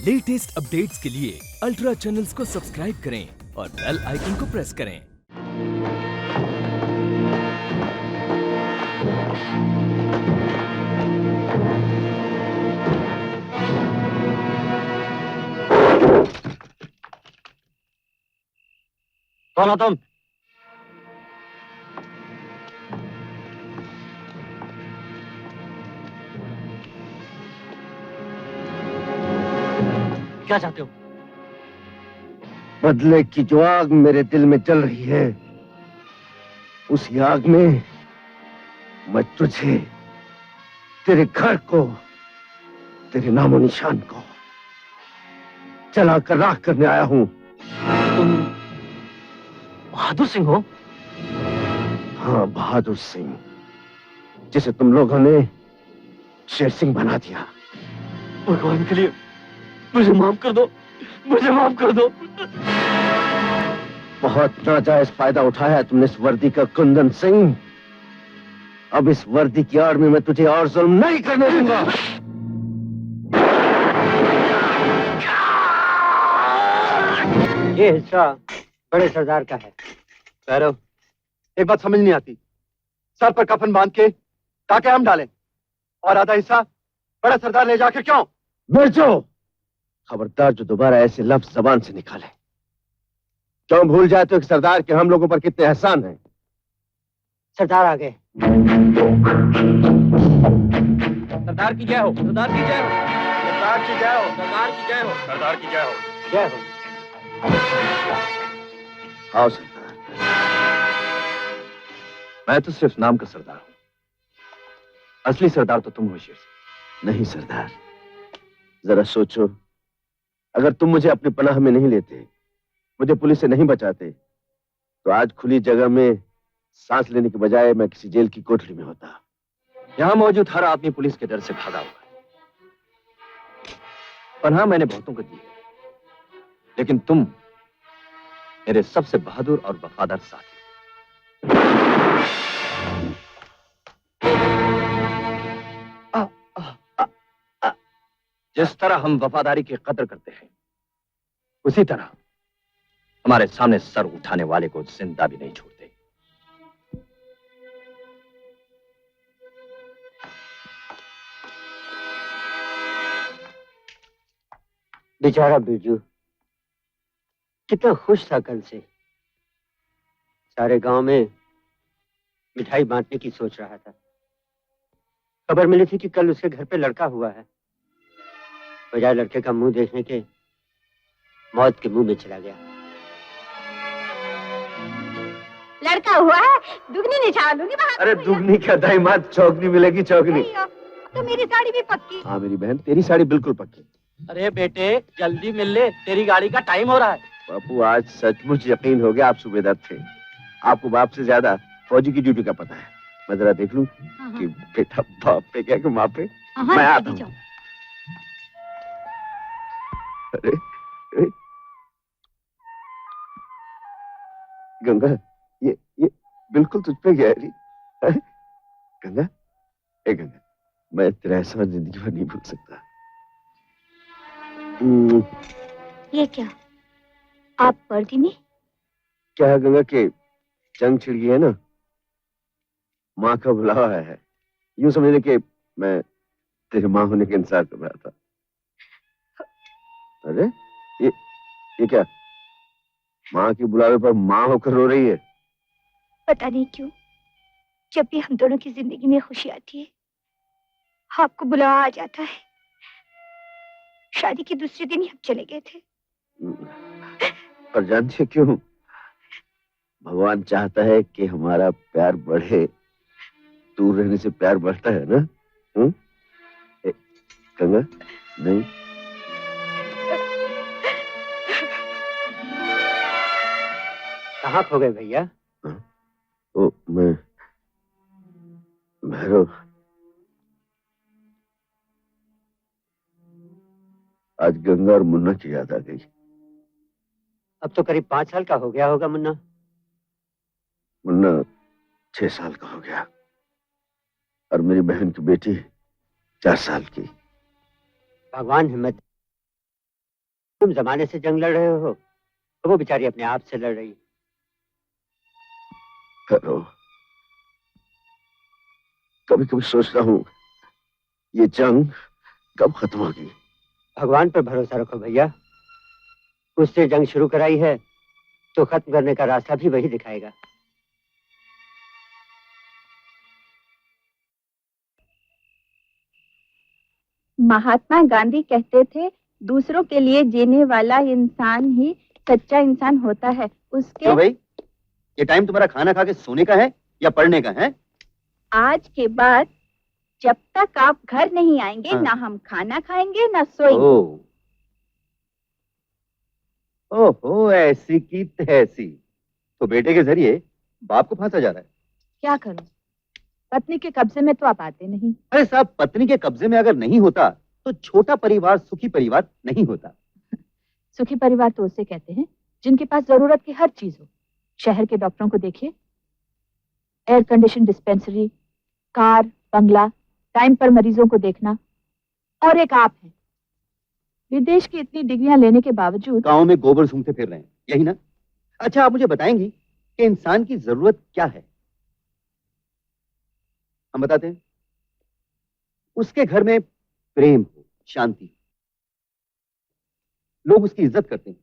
Latest updates के लिए ultra channels को सब्सक्राइब करें और बेल आइकन को प्रेस करें। कौन हो तुम? क्या चाहते हो? बदले की जो आग मेरे दिल में जल रही है, उसी आग में मैं तुझे, तेरे घर को, तेरे नामो निशान को जलाकर राख करने आया हूं। तुम बहादुर सिंह हो? हाँ, बहादुर सिंह, जिसे तुम लोगों ने शेर सिंह बना दिया। भगवान के लिए मुझे माफ कर दो, मुझे माफ कर दो। बहुत नाजायज फायदा उठाया है तुमने इस वर्दी का, कुंदन सिंह। अब इस वर्दी की आड़ में मैं तुझे और जुल्म नहीं करने दूंगा। ये हिस्सा बड़े सरदार का है। भैरव, एक बात समझ नहीं आती। सर पर कफन बांध के ताकि हम डालें और आधा हिस्सा बड़ा सरदार ले जाके क्यों? मिर्जो, खबरदार जो दोबारा ऐसे लफ्ज जबान से निकाले। क्यों भूल जाते हो कि सरदार के हम लोगों पर कितने एहसान हैं? सरदार आ गए। सरदार की जय हो, सरदार की जय हो, सरदार की जय हो, सरदार की जय हो, सरदार की जय हो। जय हो। आओ सरदार। मैं तो सिर्फ नाम का सरदार हूं, असली सरदार तो तुम हो शेर सिंह। नहीं सरदार, जरा सोचो, अगर तुम मुझे अपनी पनाह में नहीं लेते, मुझे पुलिस से नहीं बचाते, तो आज खुली जगह में सांस लेने के बजाय मैं किसी जेल की कोठरी में होता। यहां मौजूद हर आदमी पुलिस के डर से भागा हुआ है। पनाह मैंने बहुतों को दी है, लेकिन तुम मेरे सबसे बहादुर और वफादार साथी। जिस तरह हम वफादारी की कदर करते हैं, उसी तरह हमारे सामने सर उठाने वाले को जिंदा भी नहीं छोड़ते। बेचारा बिरजू कितना खुश था कल से। सारे गांव में मिठाई बांटने की सोच रहा था। खबर मिली थी कि कल उसके घर पे लड़का हुआ है। बजाय लड़के का मुंह देखने के मौत के मुंह में चला गया। लड़का हुआ है, दुगनी निछाड़ लूंगी। अरे दुगनी क्या दाईमात, चौगनी मिलेगी चौगनी। तो मेरी साड़ी भी पक्की। हाँ मेरी बहन, तेरी साड़ी बिल्कुल पक्की। अरे बेटे जल्दी मिल ले, तेरी गाड़ी का टाइम हो रहा है। बापू, आज सचमुच यकीन हो गया आप सूबेदार थे। आपको बाप से ज्यादा फौजी की ड्यूटी का पता है। मैं जरा देख लूं कि बेटा बाप पे क्या कि माँ पे। मैं आता हूँ। अरे, अरे गंगा, ये बिल्कुल तुझ पे गहरी है। गंगा, ए गंगा, मैं तेरा एहसान जिंदगी भर नहीं भूल सकता। ये क्या, आप वर्दी में? क्या है गंगा के जंग छिड़ गई है ना, माँ का बुलावा है। यूं समझ ले कि मैं तेरी माँ होने का इंतजार कर रहा था। अरे ये क्या, माँ के बुलावे पर माँ होकर रो रही है? पता नहीं क्यों जब भी हम दोनों की जिंदगी में खुशी आती है, आपको बुलावा आ जाता है। शादी के दूसरे दिन ही हम चले गए थे। पर जानती हो क्यों? भगवान चाहता है कि हमारा प्यार बढ़े। दूर रहने से प्यार बढ़ता है ना? गंगा, नहीं? कहाँ खो गए भैया? ओ, मैं भैरव, आज गंगा और मुन्ना की याद आ गई। अब तो करीब 5 साल का हो गया होगा मुन्ना। मुन्ना 6 साल का हो गया और मेरी बहन की बेटी 4 साल की। भगवान हिम्मत तुम जमाने से जंग लड़ रहे हो, तो वो बेचारी अपने आप से लड़ रही है। कभी कभी सोचता हूँ ये जंग कब खत्म होगी। भगवान पर भरोसा रखो भैया, उसने जंग शुरू कराई है तो खत्म करने का रास्ता भी वही दिखाएगा। महात्मा गांधी कहते थे, दूसरों के लिए जीने वाला इंसान ही सच्चा इंसान होता है। उसके क्यों भाई, ये टाइम तुम्हारा खाना खा के सोने का है या पढ़ने का है? आज के बाद जब तक आप घर नहीं आएंगे, हाँ। ना हम खाना खाएंगे ना सोएंगे। ओहो, ऐसी की तैसी। तो बेटे के जरिए बाप को फांसा जा रहा है। क्या करूं, पत्नी के कब्जे में तो आप आते नहीं। अरे साहब, पत्नी के कब्जे में अगर नहीं होता तो छोटा परिवार सुखी परिवार नहीं होता। सुखी परिवार तो उसे कहते हैं जिनके पास जरूरत की हर चीज हो। शहर के डॉक्टरों को देखिए, एयर कंडीशन डिस्पेंसरी, कार, बंगला, टाइम पर मरीजों को देखना। और एक आप हैं, विदेश की इतनी डिग्रियां लेने के बावजूद गांव में गोबर सूंघते फिर रहे हैं, यही ना? अच्छा, आप मुझे बताएंगी कि इंसान की जरूरत क्या है? हम बताते हैं। उसके घर में प्रेम हो, शांति हो, लोग उसकी इज्जत करते हैं,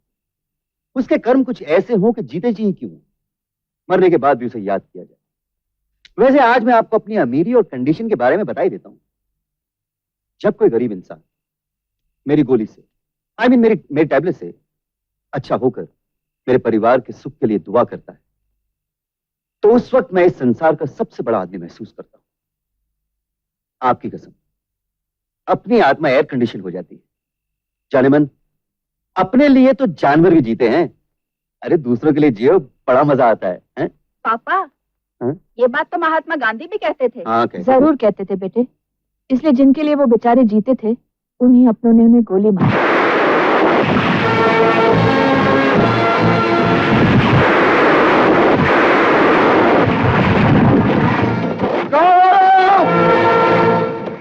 उसके कर्म कुछ ऐसे हों कि जीते जी क्यों, मरने के बाद भी उसे याद किया जाए। वैसे आज मैं आपको अपनी अमीरी और कंडीशन के बारे में बता ही देता हूं। जब कोई गरीब इंसान मेरी गोली से, मेरी टैबलेट से अच्छा होकर मेरे परिवार के सुख के लिए दुआ करता है, तो उस वक्त मैं इस संसार का सबसे बड़ा आदमी महसूस करता हूं। आपकी कसम, अपनी आत्मा एयर कंडीशन हो जाती है। जाने मन, अपने लिए तो जानवर भी जीते हैं, अरे दूसरों के लिए जियो, बड़ा मजा आता है? पापा, हाँ? ये बात तो महात्मा गांधी भी कहते थे। हाँ, कहते जरूर कहते थे बेटे, इसलिए जिनके लिए वो बेचारे जीते थे, उन्हीं अपनों ने उन्हें गोली मारी।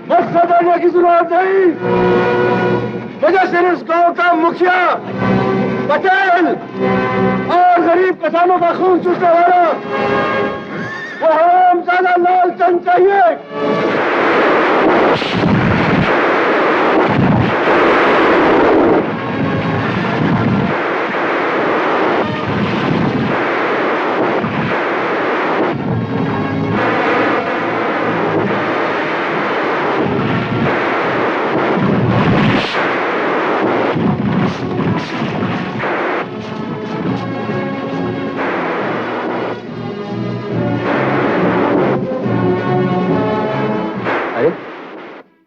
मकसद देने की जरूरत नहीं, मुझे सिर्फ इस गांव का मुखिया, पटेल और गरीब किसानों का खून चूसने वाला वो हरामजादा लालचंद चाहिए।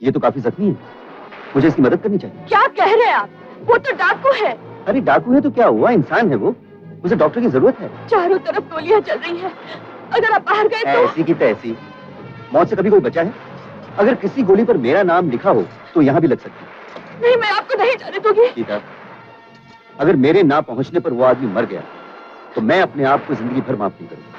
ये तो काफी जख्मी है, मुझे इसकी मदद करनी चाहिए। क्या कह रहे हैं आप? वो तो डाकू है। अरे डाकू है तो क्या हुआ, इंसान है वो, उसे डॉक्टर की जरूरत है। चारों तरफ गोलियां चल रही हैं, अगर आप बाहर गए तो। ऐसी की तैसी, मौत से कभी कोई बचा है? अगर किसी गोली पर मेरा नाम लिखा हो तो यहाँ भी लग सकती है। नहीं, मैं आपको नहीं जाने दूंगी। सीता, अगर मेरे ना पहुंचने पर वो आदमी मर गया तो मैं अपने आप को जिंदगी भर माफ नहीं करूंगा।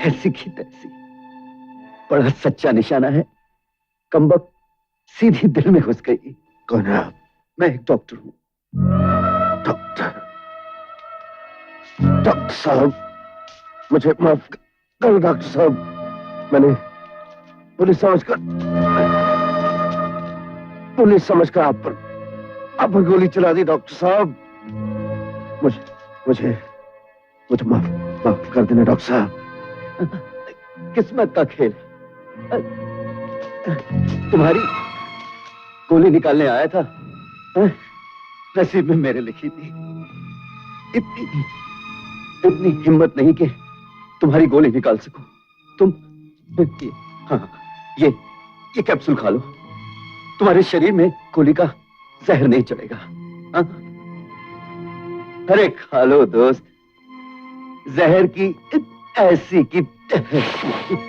ऐसी की तैसी, बड़ा सच्चा निशाना है, कमबख्त सीधी दिल में घुस गई। कौन है आप? मैं एक डॉक्टर हूँ। डॉक्टर साहब, मुझे माफ कर डॉक्टर साहब, मैंने पुलिस समझकर आप पर गोली चला दी डॉक्टर साहब। मुझे माफ कर देना डॉक्टर साहब। किस्मत का खेल, तुम्हारी गोली निकालने आया था, नसीब में मेरे लिखी थी। इतनी हिम्मत नहीं कि तुम्हारी गोली निकाल सकूं। तुम हाँ, ये कैप्सूल खा लो, तुम्हारे शरीर में गोली का जहर नहीं चलेगा। हाँ? अरे खा लो दोस्त, जहर की ऐसी की तैसी।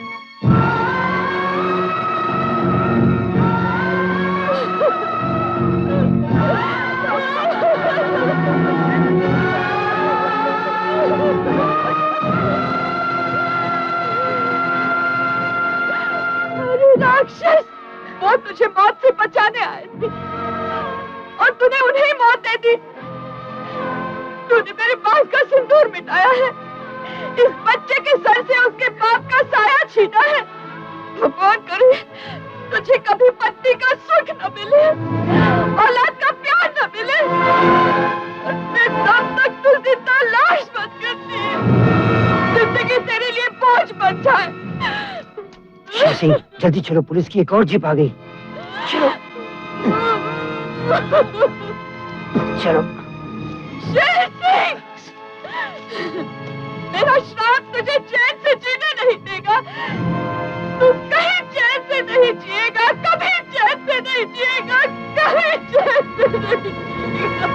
राक्षस, वो तुझे मौत से बचाने आए थे और तूने उन्हें मौत दे दी। तूने मेरे बाप का सिंदूर मिटाया है, इस बच्चे के सर से उसके बाप का साया छीना है। भगवान करे तुझे कभी पत्नी का सुख न मिले, औलाद का प्यार न मिले, और फिर तब तक तू जिंदा लाश बन करती है, जिंदगी तेरे लिए बोझ बन जाए। शेर सिंह, जल्दी चलो, पुलिस की एक और जीप आ गई। चलो चलो। शेर सिंह, मेरा श्राप तुझे चैन से जीने नहीं देगा। तू कहीं चैन से नहीं जिएगा, कभी चैन से नहीं जिएगा, कहीं चैन से नहीं जिएगा।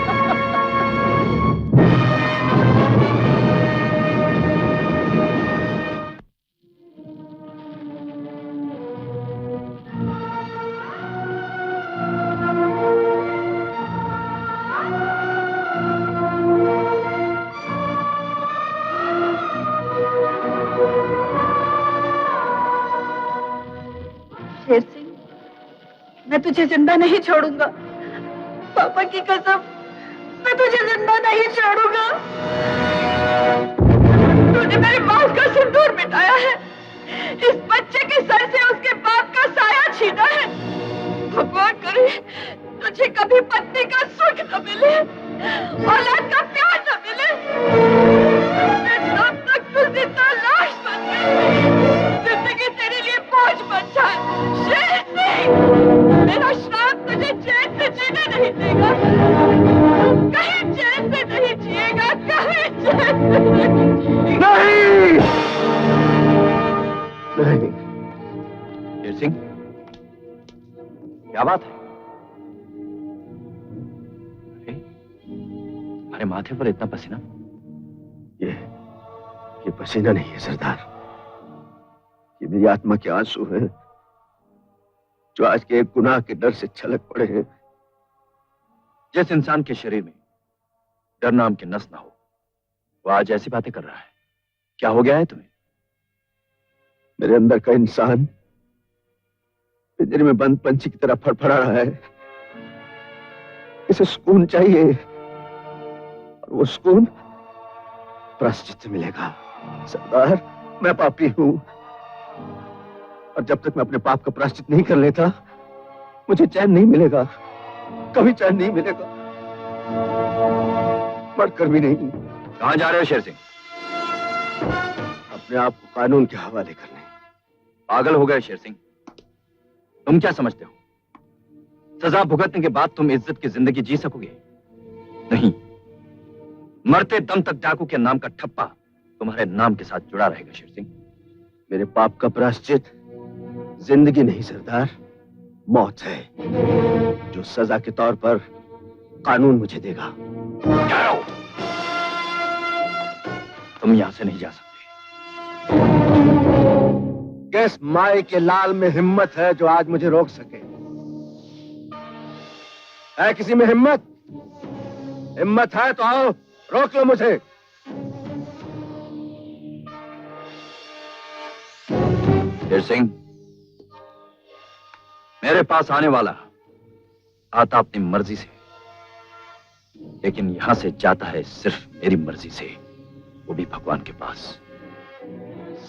शेर सिंह, मैं तुझे जिंदा नहीं छोड़ूंगा। पापा की कसम, मैं तुझे जिंदा नहीं छोड़ूंगा। तूने मेरे बाप का सिंदूर मिटाया है, इस बच्चे के सर से उसके बाप का साया छीना है। भगवान करे तुझे कभी पत्नी का सुख न मिले, औलाद का प्यार न मिले, तब तक तू जिंदा लाश बन गई, जिंदगी तेरे लिए बोझ बन जाए। शेर सिंह, मेरा श्राप तुझे चैन से जीने नहीं देगा। कहीं चैन से नहीं जिएगा, कहीं चैन से नहीं जिएगा। नहीं। शेर सिंह, क्या बात है? अरे, तुम्हारे माथे पर इतना पसीना? ये पसीना नहीं है सरदार, ये मेरी आत्मा के आंसू हैं, जो आज के एक गुनाह के डर से छलक पड़े हैं। जिस इंसान के शरीर में डर नाम की नस ना हो, वो आज ऐसी बातें कर रहा है। क्या हो गया है तुम्हें? मेरे अंदर का इंसान पिंजरे में बंद पंछी की तरह फड़फड़ा रहा है। इसे सुकून चाहिए, और वो सुकून प्रायश्चित से मिलेगा। सरदार, मैं पापी हूं, और जब तक मैं अपने पाप का प्रायश्चित नहीं कर लेता, मुझे चैन नहीं मिलेगा, कभी चैन नहीं मिलेगा, मरकर भी नहीं। कहां जा रहे हो शेर सिंह? अपने आप को कानून के हवाले करने। पागल हो गए शेर सिंह? तुम क्या समझते हो, सजा भुगतने के बाद तुम इज्जत की जिंदगी जी सकोगे? नहीं, मरते दम तक डाकू के नाम का ठप्पा तुम्हारे नाम के साथ जुड़ा रहेगा शेर सिंह। मेरे पाप का प्रायश्चित जिंदगी नहीं सरदार, मौत है, जो सजा के तौर पर कानून मुझे देगा। जाओ, तुम यहां से नहीं जा सकते। किस माए के लाल में हिम्मत है जो आज मुझे रोक सके? है किसी में हिम्मत? हिम्मत है तो आओ, रोक लो मुझे। शेर सिंह, मेरे पास आने वाला आता अपनी मर्जी से, लेकिन यहां से जाता है सिर्फ मेरी मर्जी से, वो भी भगवान के पास।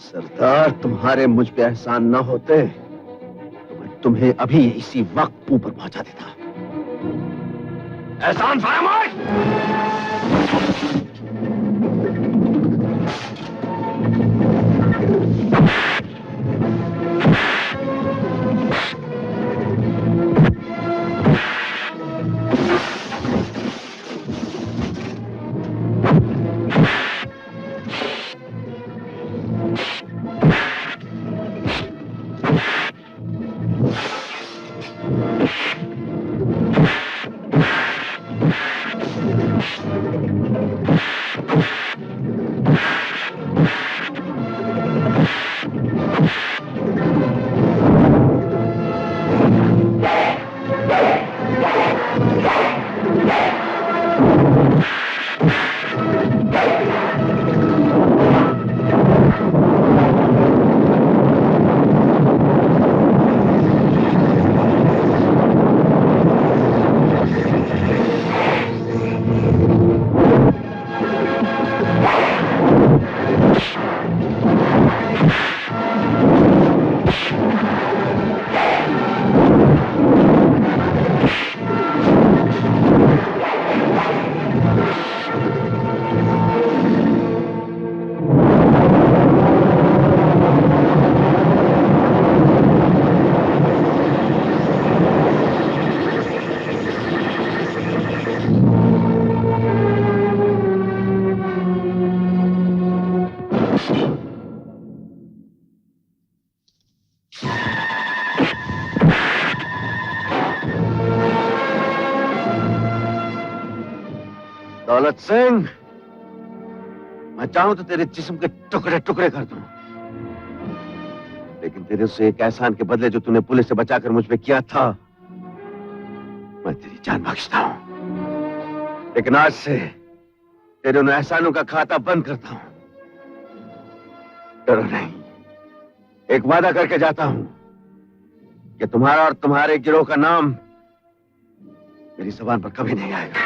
सरदार, तुम्हारे मुझ पे एहसान ना होते तो मैं तुम्हें अभी इसी वक्त ऊपर पहुंचा देता। एहसान फरामोश! दौलत सिंह, मैं चाहूं तो तेरे जिस्म के टुकड़े टुकड़े कर दूं, लेकिन तेरे उस एक एहसान के बदले जो तूने पुलिस से बचाकर मुझ पे किया था, मैं तेरी जान बख्शता हूं। लेकिन आज से तेरे उन एहसानों का खाता बंद करता हूं। डरो नहीं, एक वादा करके जाता हूं कि तुम्हारा और तुम्हारे गिरोह का नाम मेरी जुबान पर कभी नहीं आएगा।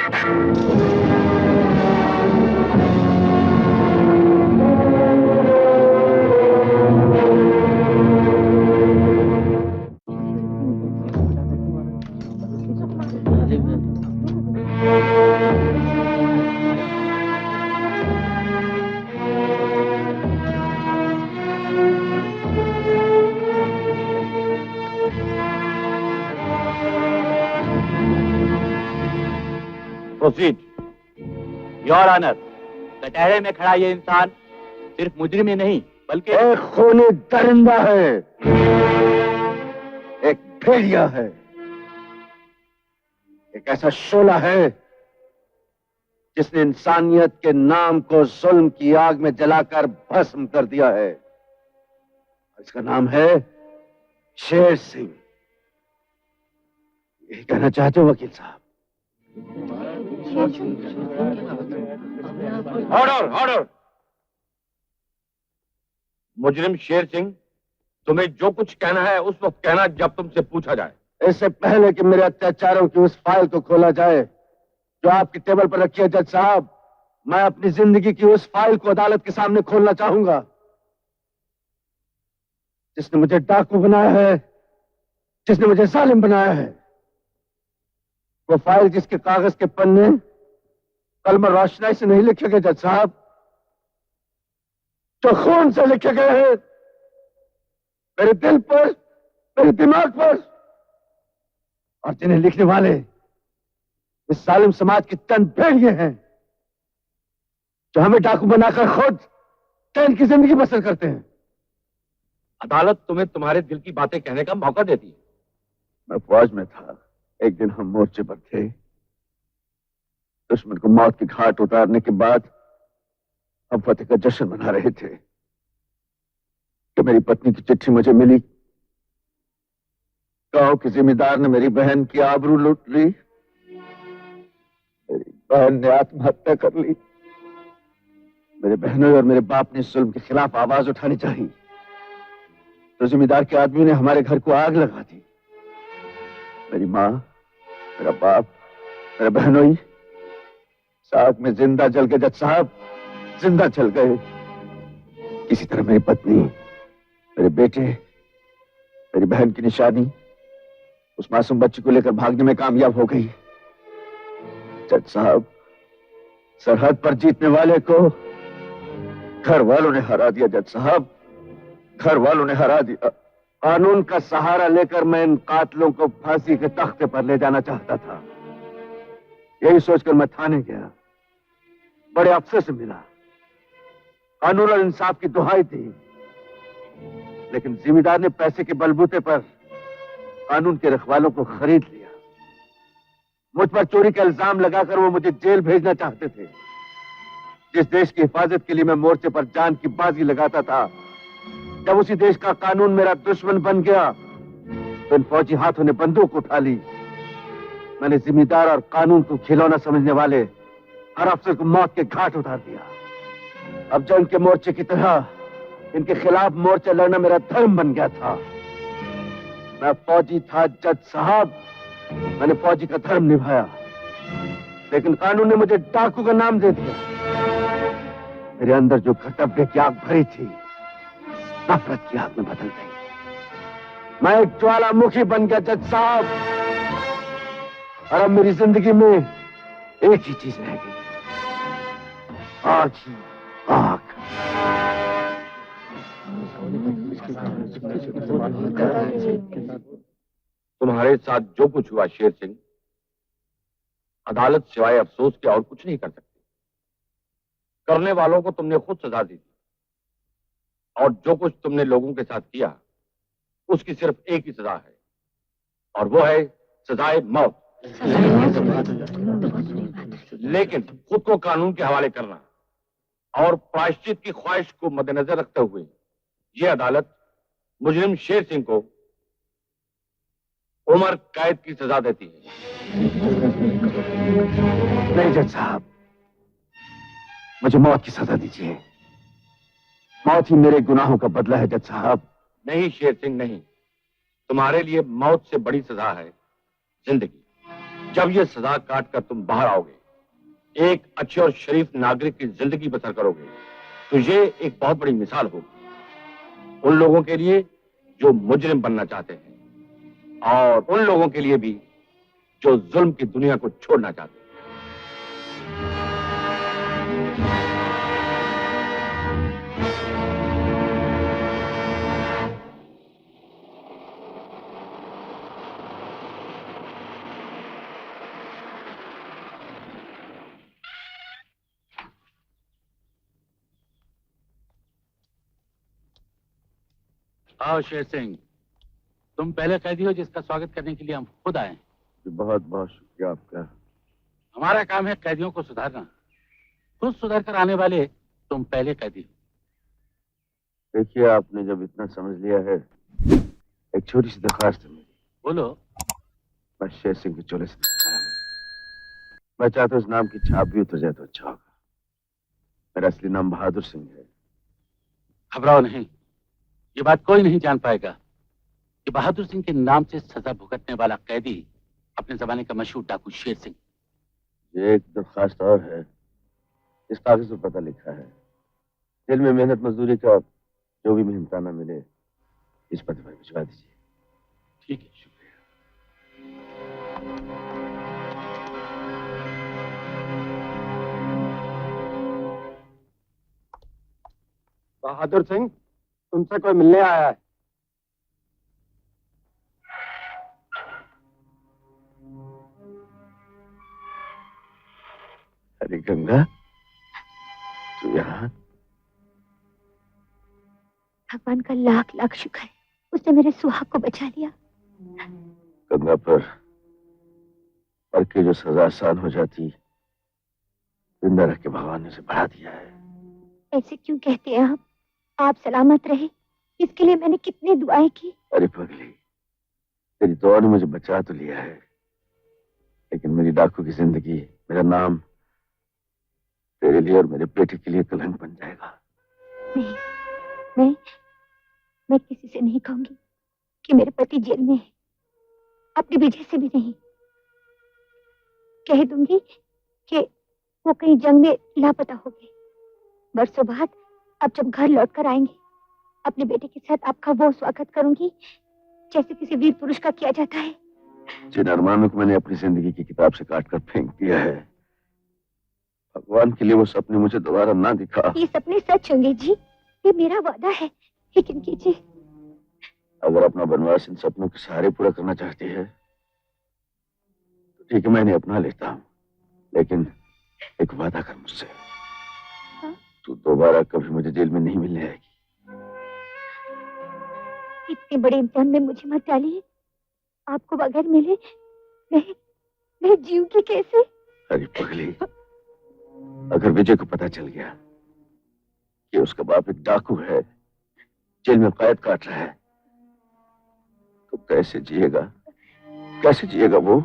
प्रोसीड। योर ऑनर, कटहरे में खड़ा ये इंसान सिर्फ मुजरिम ही नहीं बल्कि एक खूनी दरिंदा है, एक भेड़िया है, एक ऐसा शोला है जिसने इंसानियत के नाम को जुल्म की आग में जलाकर भस्म कर दिया है। इसका नाम है शेर सिंह। यही कहना चाहते हो वकील साहब? Order, order. मुजरिम शेर सिंह, तुम्हें जो कुछ कहना है उस वक्त कहना जब तुमसे पूछा जाए। इससे पहले कि मेरे अत्याचारों की उस फाइल को खोला जाए जो आपकी टेबल पर रखी है जज साहब, मैं अपनी जिंदगी की उस फाइल को अदालत के सामने खोलना चाहूंगा जिसने मुझे डाकू बनाया है, जिसने मुझे जालिम बनाया है। वो फाइल जिसके कागज के पन्ने कलम रोशनाई से नहीं लिखे गए जज साहब, जो खून से लिखे गए हैं मेरे दिल पर, मेरे दिमाग पर, और जिन्हें लिखने वाले इस जालिम समाज की तन भेड़िए हैं जो हमें डाकू बनाकर खुद चैन की जिंदगी बसर करते हैं। अदालत तुम्हें तुम्हारे दिल की बातें कहने का मौका देती है। मैं फौज में था, एक दिन हम मोर्चे पर थे। दुश्मन को मौत के घाट उतारने के बाद हम फतेह का जश्न मना रहे थे कि मेरी पत्नी की चिट्ठी मुझे मिली। गांव के जिम्मेदार ने मेरी बहन की आबरू लूट ली, मेरी बहन ने आत्महत्या कर ली। मेरे बहनों और मेरे बाप ने जुल्म के खिलाफ आवाज उठानी चाहिए तो जिम्मेदार के आदमी ने हमारे घर को आग लगा दी। मेरी माँ, मेरा बाप, मेरे बहनोई साथ में जिंदा जल गए जज साहब, जिंदा जल गए। किसी तरह मेरी पत्नी, मेरे बेटे, मेरी बहन की निशानी उस मासूम बच्ची को लेकर भागने में कामयाब हो गई। जज साहब, सरहद पर जीतने वाले को घर वालों ने हरा दिया। जज साहब, घर वालों ने हरा दिया। कानून का सहारा लेकर मैं इन कातलों को फांसी के तख्ते पर ले जाना चाहता था। यही सोचकर मैं थाने गया, बड़े अफसर से मिला, कानून और इंसाफ की दुहाई दी, लेकिन जिम्मेदार ने पैसे के बलबूते पर कानून के रखवालों को खरीद लिया। मुझ पर चोरी का इल्जाम लगाकर वो मुझे जेल भेजना चाहते थे। जिस देश की हिफाजत के लिए मैं मोर्चे पर जान की बाजी लगाता था, जब उसी देश का कानून मेरा दुश्मन बन गया तो इन फौजी हाथों ने बंदूक उठा ली। मैंने जिम्मेदार और कानून को खिलौना समझने वाले हर अफसर को मौत के घाट उतार दिया। अब जंग के मोर्चे की तरह इनके खिलाफ मोर्चा लड़ना मेरा धर्म बन गया था। मैं फौजी था जज साहब, मैंने फौजी का धर्म निभाया, लेकिन कानून ने मुझे डाकू का नाम दे दिया। मेरे अंदर जो कर्तव्य की आग भरी थी, नफरत की आग में बदल गई। मैं एक ज्वालामुखी बन गया जज साहब, और अब मेरी जिंदगी में एक ही चीज रह गई, आग ही आग। तुम्हारे साथ जो कुछ हुआ शेर सिंह, अदालत सिवाय अफसोस के और कुछ नहीं कर सकती। करने वालों को तुमने खुद सजा दी थी, और जो कुछ तुमने लोगों के साथ किया उसकी सिर्फ एक ही सजा है, और वो है सजाए मौत। लेकिन खुद को कानून के हवाले करना और प्रायश्चित की ख्वाहिश को मद्देनजर रखते हुए यह अदालत मुजरिम शेर सिंह को उम्र कैद की सजा देती है। नहीं जज साहब, मुझे मौत की सजा दीजिए। मौत ही मेरे गुनाहों का बदला है जज साहब। नहीं शेर सिंह नहीं, तुम्हारे लिए मौत से बड़ी सजा है जिंदगी। जब यह सजा काट कर तुम बाहर आओगे, एक अच्छे और शरीफ नागरिक की जिंदगी बसर करोगे, तो ये एक बहुत बड़ी मिसाल होगी उन लोगों के लिए जो मुजरिम बनना चाहते हैं और उन लोगों के लिए भी जो जुल्म की दुनिया को छोड़ना चाहते हैं। आओ शेर सिंह, तुम पहले कैदी हो जिसका स्वागत करने के लिए हम खुद आए हैं। बहुत बहुत शुक्रिया आपका। हमारा काम है कैदियों को सुधारना। खुद सुधर कर आने वाले तुम पहले कैदी हो। देखिए, आपने जब इतना समझ लिया है, एक छोटी सी दरख्वास्त है मेरी। बोलो। मैं शेर सिंह के चोले से दिखाया हूँ। मैं चाहता हूँ इस नाम की छाप भी उतर जाए तो अच्छा होगा। मेरा असली नाम बहादुर सिंह है। घबराओ नहीं, ये बात कोई नहीं जान पाएगा कि बहादुर सिंह के नाम से सजा भुगतने वाला कैदी अपने जमाने का मशहूर डाकू शेर सिंह। ये एक दरख्वास्त और है। इस कागज पर पता लिखा है। जेल में मेहनत मजदूरी का जो भी मेहनताना मिले इस पते पर भिजवा दीजिए। ठीक है, शुक्रिया। बहादुर सिंह, तुमसे कोई मिलने आया है। अरे गंगा, तू यहाँ? भगवान का लाख लाख शुक्र है, उसने मेरे सुहाग को बचा लिया। गंगा पर की जो सजा आसान हो जाती, जिंदा रख के भगवान ने उसे बढ़ा दिया है। ऐसे क्यों कहते हैं आप सलामत रहे, इसके लिए मैंने कितनी दुआएं की। अरे पगली, तेरी दुआ ने मुझे बचा तो लिया है, लेकिन मेरी डाकू की जिंदगी, मेरा नाम तेरे लिए और मेरे बेटे के लिए कलंक बन जाएगा। नहीं, मैं किसी से नहीं कहूंगी कि मेरे पति जेल में है, अपनी वजह से भी नहीं। कह दूंगी कि वो कहीं जंग में लापता हो गए। बरसों बाद अब जब घर लौट कर आएंगे, अपने बेटे के साथ आपका वो स्वागत करूंगी जैसे किसी वीर पुरुष का किया जाता है। जिन अरमानों को मैंने अपनी जिंदगी की किताब से काट कर फेंक दिया है, भगवान के लिए वो सपने मुझे दोबारा ना दिखा। ये सपने सच होंगे जी, ये मेरा वादा है, यकीन कीजिए। अगर अपना बनवास इन सपनों के सहारे पूरा करना चाहती है तो ठीक है, मैं इन्हें अपना लेता हूँ, लेकिन एक वादा कर मुझसे। तू दोबारा कभी मुझे जेल में नहीं मिलने आएगी। इतने बड़े इम्तिहान में मुझे मत डालिए। आपको बगैर मिले मैं जीऊंगी कैसे? अरे पगली, अगर विजय को पता चल गया कि उसका बाप एक डाकू है, जेल में कैद काट रहा है, तो कैसे जिएगा वो?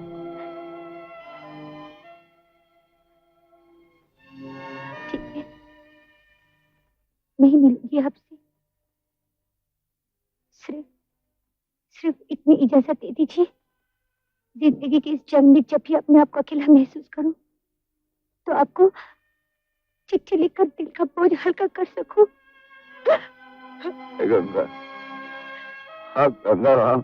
ठीक है, नहीं मिलूंगी आपसे। सिर्फ इतनी इजाजत दे दीजिए, जिंदगी की इस जंग में जब भी अपने आप को अकेला महसूस करूं, तो आपको चिट्ठी लिखकर दिल का बोझ हल्का कर सकूं। गंगा, हाँ गंगा राम,